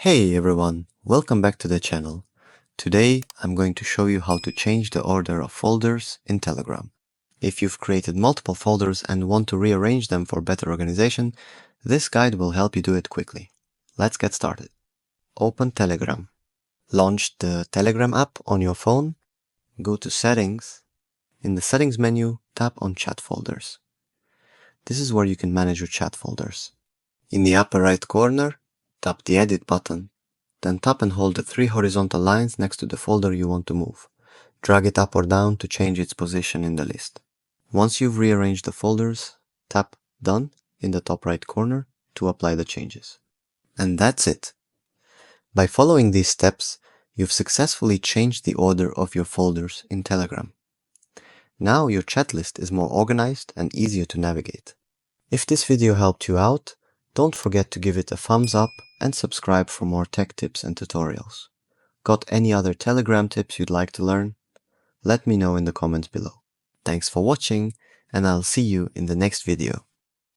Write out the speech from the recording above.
Hey everyone, welcome back to the channel. Today I'm going to show you how to change the order of folders in Telegram. If you've created multiple folders and want to rearrange them for better organization, this guide will help you do it quickly. Let's get started. Open Telegram. Launch the Telegram app on your phone. Go to Settings. In the Settings menu, tap on Chat Folders. This is where you can manage your chat folders. In the upper right corner, tap the Edit button. Then tap and hold the three horizontal lines next to the folder you want to move. Drag it up or down to change its position in the list. Once you've rearranged the folders, tap Done in the top right corner to apply the changes. And that's it. By following these steps, you've successfully changed the order of your folders in Telegram. Now your chat list is more organized and easier to navigate. If this video helped you out, don't forget to give it a thumbs up and subscribe for more tech tips and tutorials. Got any other Telegram tips you'd like to learn? Let me know in the comments below. Thanks for watching, and I'll see you in the next video.